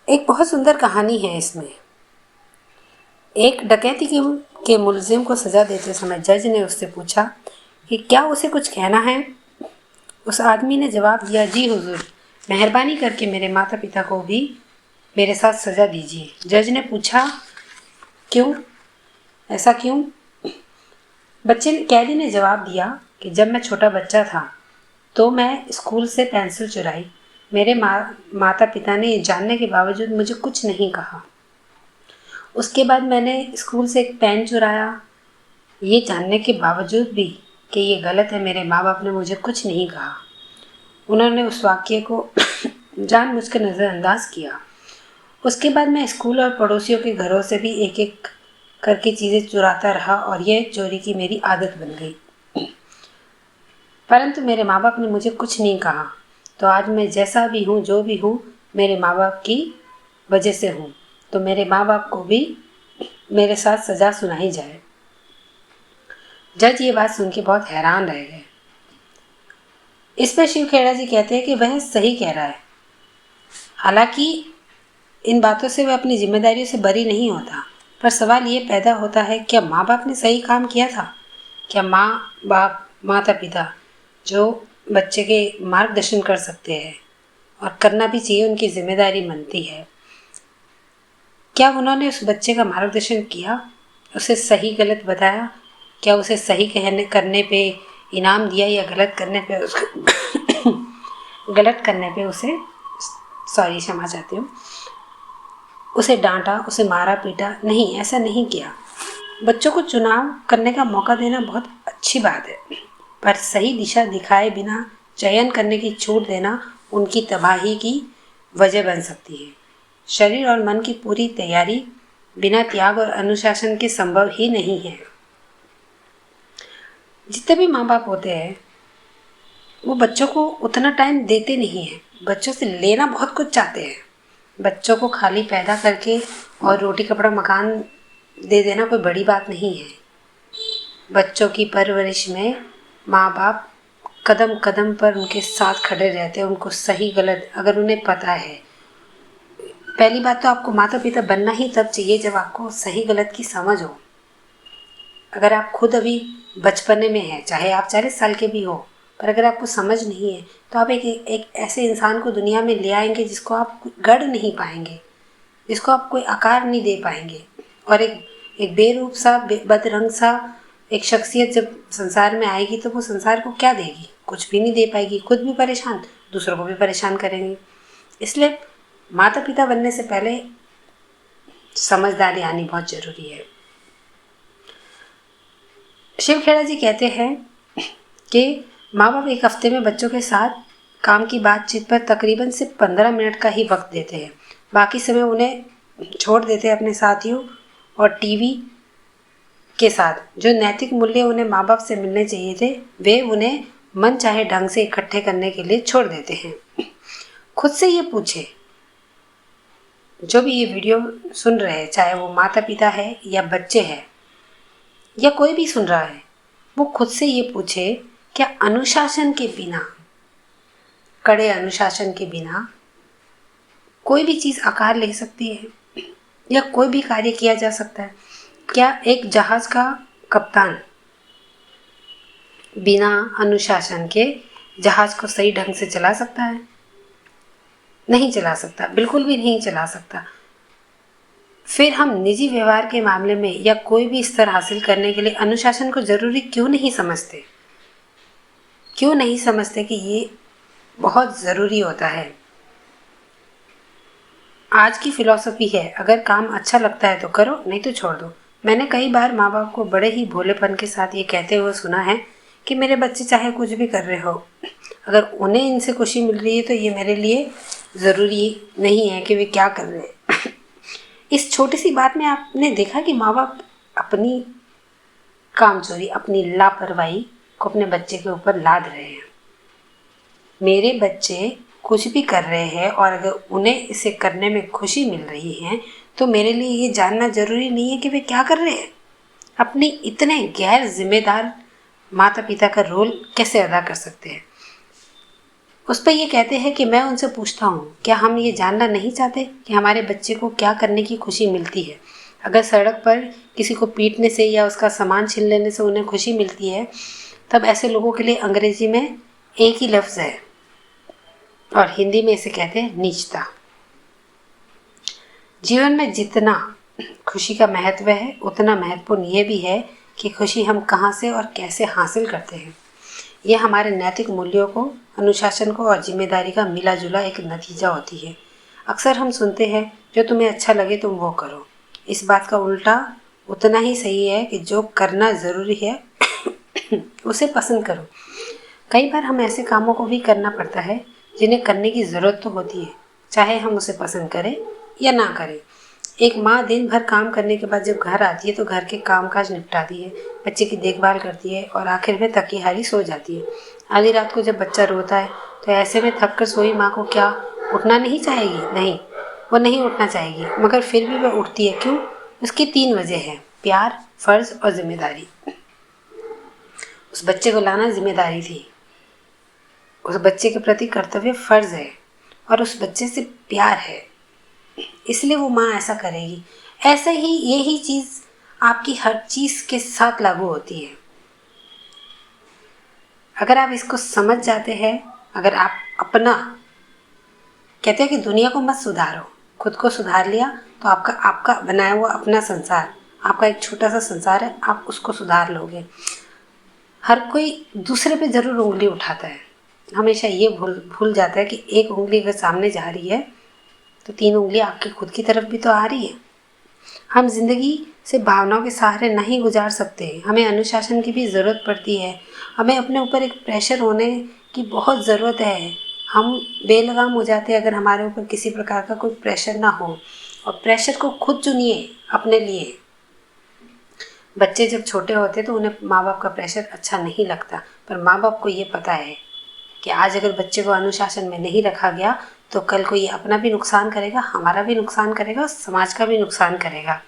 एक बहुत सुंदर कहानी है इसमें। एक डकैती के मुलजिम को सजा देते समय जज ने उससे पूछा कि क्या उसे कुछ कहना है। उस आदमी ने जवाब दिया, जी हुजूर, मेहरबानी करके मेरे माता पिता को भी मेरे साथ सजा दीजिए। जज ने पूछा, क्यों, ऐसा क्यों? कैदी ने जवाब दिया कि जब मैं छोटा बच्चा था तो मैं स्कूल से पेंसिल चुराई। मेरे माता पिता ने ये जानने के बावजूद मुझे कुछ नहीं कहा। उसके बाद मैंने स्कूल से एक पेन चुराया। ये जानने के बावजूद भी कि ये गलत है, मेरे माँ बाप ने मुझे कुछ नहीं कहा। उन्होंने उस वाक्य को जानबूझकर नज़रअंदाज किया। उसके बाद मैं स्कूल और पड़ोसियों के घरों से भी एक एक करके चीज़ें चुराता रहा और यह चोरी की मेरी आदत बन गई। परंतु मेरे माँ बाप ने मुझे कुछ नहीं कहा। तो आज मैं जैसा भी हूँ, जो भी हूँ, मेरे माँ बाप की वजह से हूँ। तो मेरे माँ बाप को भी मेरे साथ सज़ा सुनाई जाए। जज ये बात सुन के बहुत हैरान रह गए। इस पर शिव खेड़ा जी कहते हैं कि वह सही कह रहा है। हालांकि इन बातों से वह अपनी जिम्मेदारियों से बरी नहीं होता, पर सवाल ये पैदा होता है, क्या माँ बाप ने सही काम किया था? क्या माँ बाप, माता पिता जो बच्चे के मार्गदर्शन कर सकते हैं और करना भी चाहिए, उनकी जिम्मेदारी बनती है, क्या उन्होंने उस बच्चे का मार्गदर्शन किया, उसे सही गलत बताया? क्या उसे सही करने पे इनाम दिया या गलत करने पे उसे क्षमा चाहती हूँ, उसे डांटा, उसे मारा पीटा? नहीं, ऐसा नहीं किया। बच्चों को चुनाव करने का मौका देना बहुत अच्छी बात है, पर सही दिशा दिखाए बिना चयन करने की छूट देना उनकी तबाही की वजह बन सकती है। शरीर और मन की पूरी तैयारी बिना त्याग और अनुशासन के संभव ही नहीं है। जितने भी माँ बाप होते हैं वो बच्चों को उतना टाइम देते नहीं हैं। बच्चों से लेना बहुत कुछ चाहते हैं। बच्चों को खाली पैदा करके और रोटी कपड़ा मकान दे देना कोई बड़ी बात नहीं है। बच्चों की परवरिश में माँ बाप कदम कदम पर उनके साथ खड़े रहते हैं। उनको सही गलत अगर उन्हें पता है, पहली बात तो आपको माता पिता बनना ही तब चाहिए जब आपको सही गलत की समझ हो। अगर आप खुद अभी बचपने में हैं, चाहे आप 40 साल के भी हो, पर अगर आपको समझ नहीं है तो आप एक ऐसे इंसान को दुनिया में ले आएंगे जिसको आप गढ़ नहीं पाएंगे, जिसको आप कोई आकार नहीं दे पाएंगे। और एक बेरूप सा बदरंग सा एक शख्सियत जब संसार में आएगी तो वो संसार को क्या देगी? कुछ भी नहीं दे पाएगी। खुद भी परेशान, दूसरों को भी परेशान करेंगी। इसलिए माता पिता बनने से पहले समझदारी आनी बहुत ज़रूरी है। शिव खेड़ा जी कहते हैं कि माँ बाप एक हफ्ते में बच्चों के साथ काम की बातचीत पर तकरीबन सिर्फ 15 मिनट का ही वक्त देते हैं। बाकी समय उन्हें छोड़ देते हैं अपने साथियों और टीवी के साथ। जो नैतिक मूल्य उन्हें माँ बाप से मिलने चाहिए थे, वे उन्हें मन चाहे ढंग से इकट्ठे करने के लिए छोड़ देते हैं। खुद से ये पूछे, जो भी ये वीडियो सुन रहे हैं, चाहे वो माता पिता है या बच्चे हैं या कोई भी सुन रहा है, वो खुद से ये पूछे, क्या अनुशासन के बिना, कड़े अनुशासन के बिना कोई भी चीज़ आकार ले सकती है या कोई भी कार्य किया जा सकता है? क्या एक जहाज का कप्तान बिना अनुशासन के जहाज को सही ढंग से चला सकता है? नहीं चला सकता, बिल्कुल भी नहीं चला सकता। फिर हम निजी व्यवहार के मामले में या कोई भी स्तर हासिल करने के लिए अनुशासन को जरूरी क्यों नहीं समझते? क्यों नहीं समझते कि ये बहुत ज़रूरी होता है? आज की फिलॉसफी है, अगर काम अच्छा लगता है तो करो, नहीं तो छोड़ दो। मैंने कई बार माँ बाप को बड़े ही भोलेपन के साथ ये कहते हुए सुना है कि मेरे बच्चे चाहे कुछ भी कर रहे हो, अगर उन्हें इनसे खुशी मिल रही है तो ये मेरे लिए ज़रूरी नहीं है कि वे क्या कर रहे हैं। इस छोटी सी बात में आपने देखा कि माँ बाप अपनी कामचोरी, अपनी लापरवाही को अपने बच्चे के ऊपर लाद रहे हैं। मेरे बच्चे कुछ भी कर रहे हैं और अगर उन्हें इसे करने में खुशी मिल रही है तो मेरे लिए ये जानना ज़रूरी नहीं है कि वे क्या कर रहे हैं। अपनी इतने गैर जिम्मेदार माता पिता का रोल कैसे अदा कर सकते हैं? उस पर ये कहते हैं कि मैं उनसे पूछता हूँ, क्या हम ये जानना नहीं चाहते कि हमारे बच्चे को क्या करने की खुशी मिलती है? अगर सड़क पर किसी को पीटने से या उसका सामान छीन लेने से उन्हें खुशी मिलती है, तब ऐसे लोगों के लिए अंग्रेजी में एक ही लफ्ज़ है और हिंदी में इसे कहते हैं नीचता। जीवन में जितना खुशी का महत्व है, उतना महत्वपूर्ण ये भी है कि खुशी हम कहाँ से और कैसे हासिल करते हैं। यह हमारे नैतिक मूल्यों को, अनुशासन को और जिम्मेदारी का मिला जुला एक नतीजा होती है। अक्सर हम सुनते हैं, जो तुम्हें अच्छा लगे तुम वो करो। इस बात का उल्टा उतना ही सही है कि जो करना ज़रूरी है उसे पसंद करो। कई बार हम ऐसे कामों को भी करना पड़ता है जिन्हें करने की ज़रूरत तो होती है, चाहे हम उसे पसंद करें या ना करें। एक माँ दिन भर काम करने के बाद जब घर आती है तो घर के कामकाज निपटाती है, बच्चे की देखभाल करती है और आखिर में थकी हारी सो जाती है। आधी रात को जब बच्चा रोता है तो ऐसे में थक कर सोई माँ को क्या उठना नहीं चाहेगी? नहीं, वो नहीं उठना चाहेगी, मगर फिर भी वह उठती है। क्यों? उसकी 3 वजह है: प्यार, फर्ज और जिम्मेदारी। उस बच्चे को लाना जिम्मेदारी थी, उस बच्चे के प्रति कर्तव्य फर्ज है और उस बच्चे से प्यार है, इसलिए वो माँ ऐसा करेगी। ऐसे ही यही चीज़ आपकी हर चीज़ के साथ लागू होती है। अगर आप इसको समझ जाते हैं, अगर आप अपना, कहते हैं कि दुनिया को मत सुधारो, खुद को सुधार लिया तो आपका आपका बनाया हुआ अपना संसार, आपका एक छोटा सा संसार है, आप उसको सुधार लोगे। हर कोई दूसरे पे ज़रूर उंगली उठाता है, हमेशा ये भूल जाता है कि एक उंगली अगर सामने जा रही है तो 3 उंगली आपकी खुद की तरफ भी तो आ रही है। हम जिंदगी से भावनाओं के सहारे नहीं गुजार सकते, हमें अनुशासन की भी ज़रूरत पड़ती है। हमें अपने ऊपर एक प्रेशर होने की बहुत ज़रूरत है। हम बेलगाम हो जाते हैं अगर हमारे ऊपर किसी प्रकार का कोई प्रेशर ना हो। और प्रेशर को खुद चुनिए अपने लिए। बच्चे जब छोटे होते तो उन्हें माँ बाप का प्रेशर अच्छा नहीं लगता, पर माँ बाप को ये पता है कि आज अगर बच्चे को अनुशासन में नहीं रखा गया तो कल को ये अपना भी नुकसान करेगा, हमारा भी नुकसान करेगा, समाज का भी नुकसान करेगा।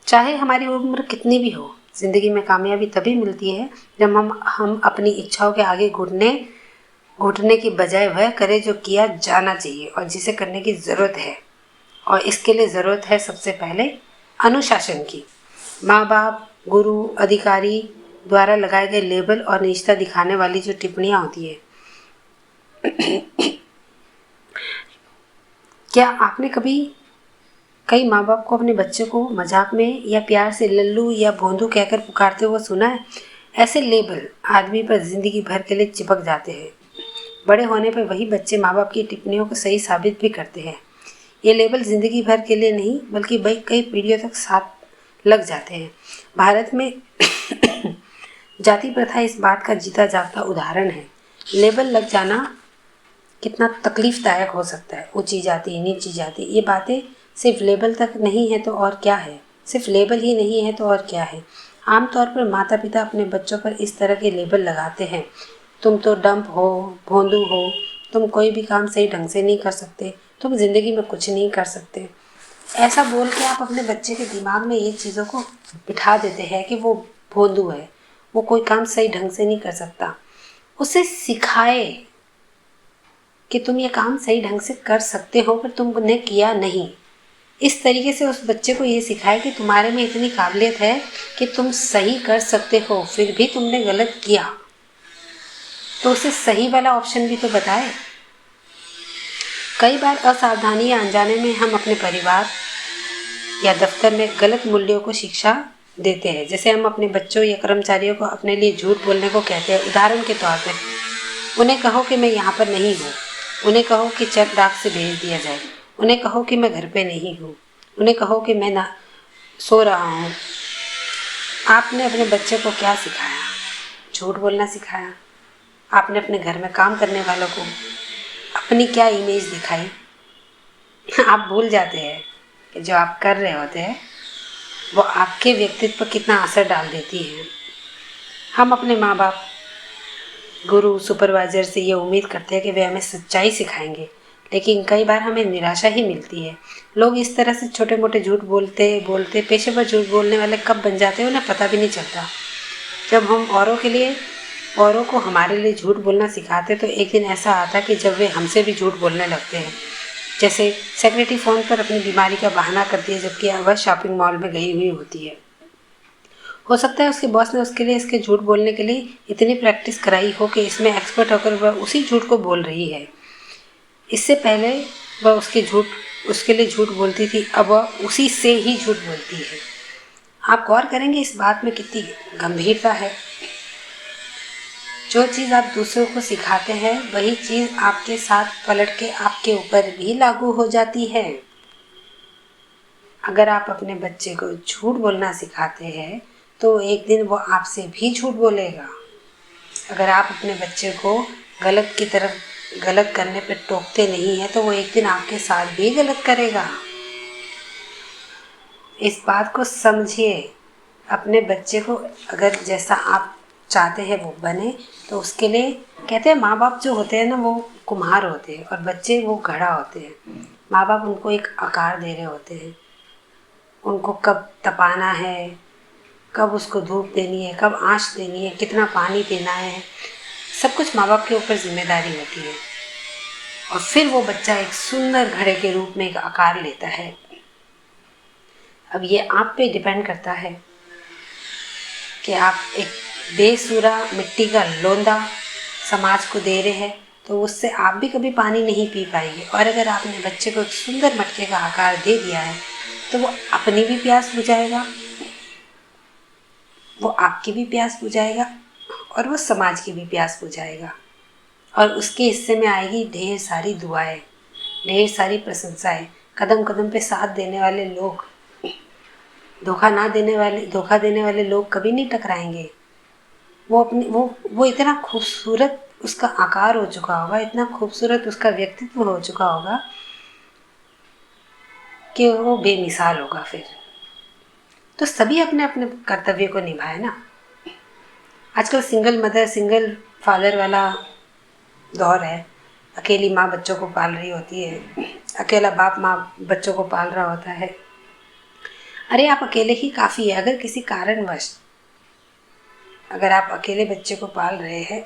चाहे हमारी उम्र कितनी भी हो, ज़िंदगी में कामयाबी तभी मिलती है जब हम अपनी इच्छाओं के आगे घुटने की बजाय वह करें जो किया जाना चाहिए और जिसे करने की ज़रूरत है। और इसके लिए ज़रूरत है सबसे पहले अनुशासन की। माँ बाप, गुरु, अधिकारी द्वारा लगाए गए लेबल और नीचता दिखाने वाली जो टिप्पणियाँ होती है, क्या आपने कभी कई माँ बाप को अपने बच्चे को मजाक में या प्यार से लल्लू या भोंदू कहकर पुकारते हुए सुना है? ऐसे लेबल आदमी पर जिंदगी भर के लिए चिपक जाते हैं। बड़े होने पर वही बच्चे माँ बाप की टिप्पणियों को सही साबित भी करते हैं। ये लेबल जिंदगी भर के लिए नहीं बल्कि कई पीढ़ियों तक साथ लग जाते हैं। भारत में जाति प्रथा इस बात का जीता जागता उदाहरण है। लेबल लग जाना कितना तकलीफदायक हो सकता है। ऊंची जाति, नीची जाति, ये बातें सिर्फ लेबल तक नहीं है तो और क्या है। सिर्फ लेबल ही नहीं है तो और क्या है। आमतौर पर माता पिता अपने बच्चों पर इस तरह के लेबल लगाते हैं: तुम तो डंप हो, भोंदू हो, तुम कोई भी काम सही ढंग से नहीं कर सकते, तुम जिंदगी में कुछ नहीं कर सकते। ऐसा बोल के आप अपने बच्चे के दिमाग में ये चीज़ों को बिठा देते हैं कि वो भोंदू है, वो कोई काम सही ढंग से नहीं कर सकता। उसे सिखाए कि तुम ये काम सही ढंग से कर सकते हो पर तुमने किया नहीं। इस तरीके से उस बच्चे को ये सिखाए कि तुम्हारे में इतनी काबिलियत है कि तुम सही कर सकते हो, फिर भी तुमने गलत किया, तो उसे सही वाला ऑप्शन भी तो बताए। कई बार असावधानी या अनजाने में हम अपने परिवार या दफ्तर में गलत मूल्यों को शिक्षा देते हैं। जैसे हम अपने बच्चों या कर्मचारियों को अपने लिए झूठ बोलने को कहते हैं। उदाहरण के तौर पर उन्हें कहो कि मैं यहाँ पर नहीं हूँ, उन्हें कहो कि चेक डाक से भेज दिया जाए, उन्हें कहो कि मैं घर पे नहीं हूँ, उन्हें कहो कि मैं ना सो रहा हूँ। आपने अपने बच्चे को क्या सिखाया? झूठ बोलना सिखाया। आपने अपने घर में काम करने वालों को अपनी क्या इमेज दिखाई? आप भूल जाते हैं कि जो आप कर रहे होते हैं वो आपके व्यक्तित्व पर कितना असर डाल देती है। हम अपने माँ बाप, गुरु, सुपरवाइजर से ये उम्मीद करते हैं कि वे हमें सच्चाई सिखाएंगे, लेकिन कई बार हमें निराशा ही मिलती है। लोग इस तरह से छोटे मोटे झूठ बोलते पेशेवर झूठ बोलने वाले कब बन जाते हैं उन्हें पता भी नहीं चलता। जब हम औरों के लिए औरों को हमारे लिए झूठ बोलना सिखाते तो एक दिन ऐसा आता कि जब वे हमसे भी झूठ बोलने लगते हैं। जैसे सेक्रेटरी फ़ोन पर अपनी बीमारी का बहाना करती है जबकि वह शॉपिंग मॉल में गई हुई होती है। हो सकता है उसके बॉस ने उसके लिए इसके झूठ बोलने के लिए इतनी प्रैक्टिस कराई हो कि इसमें एक्सपर्ट होकर वह उसी झूठ को बोल रही है। इससे पहले वह उसके लिए झूठ बोलती थी, अब वह उसी से ही झूठ बोलती है। आप गौर करेंगे इस बात में कितनी गंभीरता है। जो चीज़ आप दूसरों को सिखाते हैं वही चीज़ आपके साथ पलट के आपके ऊपर भी लागू हो जाती है। अगर आप अपने बच्चे को झूठ बोलना सिखाते हैं तो एक दिन वो आपसे भी झूठ बोलेगा। अगर आप अपने बच्चे को गलत करने पे टोकते नहीं हैं तो वो एक दिन आपके साथ भी गलत करेगा। इस बात को समझिए। अपने बच्चे को अगर जैसा आप चाहते हैं वो बने तो उसके लिए कहते हैं माँ बाप जो होते हैं ना वो कुम्हार होते हैं और बच्चे वो घड़ा होते हैं। माँ बाप उनको एक आकार दे रहे होते हैं। उनको कब तपाना है, कब उसको धूप देनी है, कब आँच देनी है, कितना पानी देना है, सब कुछ माँ बाप के ऊपर जिम्मेदारी होती है। और फिर वो बच्चा एक सुंदर घड़े के रूप में एक आकार लेता है। अब ये आप पे डिपेंड करता है कि आप एक बेसुरा मिट्टी का लोंदा समाज को दे रहे हैं तो उससे आप भी कभी पानी नहीं पी पाएंगे। और अगर आपने बच्चे को एक सुंदर मटके का आकार दे दिया है तो वो अपनी भी प्यास बुझाएगा, वो आपकी भी प्यास बुझाएगा और वो समाज की भी प्यास बुझाएगा। और उसके हिस्से में आएगी ढेर सारी दुआएं, ढेर सारी प्रशंसाएं, कदम कदम पे साथ देने वाले लोग। धोखा देने वाले लोग कभी नहीं टकराएंगे। वो इतना खूबसूरत उसका आकार हो चुका होगा, इतना खूबसूरत उसका व्यक्तित्व हो चुका होगा कि वो बेमिसाल होगा। फिर तो सभी अपने अपने कर्तव्य को निभाए ना। आजकल सिंगल मदर सिंगल फादर वाला दौर है। अकेली माँ बच्चों को पाल रही होती है, अकेला बाप माँ बच्चों को पाल रहा होता है। अरे आप अकेले ही काफ़ी है। अगर किसी कारणवश अगर आप अकेले बच्चे को पाल रहे हैं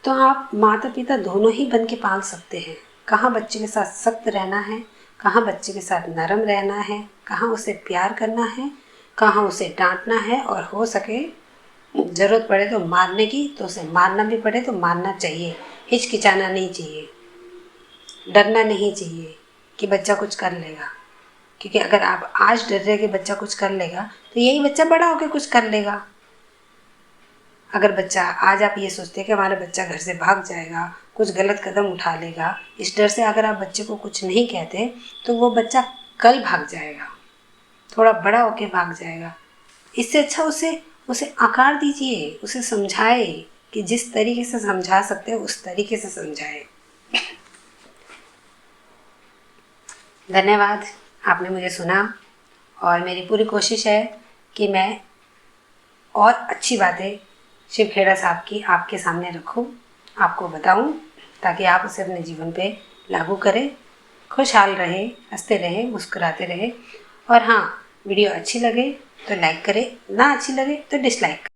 तो आप माता पिता दोनों ही बन के पाल सकते हैं। कहाँ बच्चे के साथ सख्त रहना है, कहाँ बच्चे के साथ नरम रहना है, कहाँ उसे प्यार करना है, कहाँ उसे डांटना है, और हो सके ज़रूरत पड़े तो मारने की तो उसे मारना भी पड़े तो मारना चाहिए। हिचकिचाना नहीं चाहिए, डरना नहीं चाहिए कि बच्चा कुछ कर लेगा। क्योंकि अगर आप आज डर रहे कि बच्चा कुछ कर लेगा तो यही बच्चा बड़ा होकर कुछ कर लेगा। अगर बच्चा आज आप ये सोचते हैं कि हमारा बच्चा घर से भाग जाएगा, कुछ गलत कदम उठा लेगा, इस डर से अगर आप बच्चे को कुछ नहीं कहते तो वो बच्चा कल भाग जाएगा, थोड़ा बड़ा होकर भाग जाएगा। इससे अच्छा उसे आकार दीजिए, उसे समझाए कि जिस तरीके से समझा सकते हैं उस तरीके से समझाए। धन्यवाद, आपने मुझे सुना। और मेरी पूरी कोशिश है कि मैं और अच्छी बातें शिव खेड़ा साहब की आपके सामने रखूं, आपको बताऊं, ताकि आप उसे अपने जीवन पे लागू करें, खुशहाल रहें, हंसते रहें, मुस्कुराते रहें। और हाँ, वीडियो अच्छी लगे तो लाइक करें, ना अच्छी लगे तो डिसलाइक करें।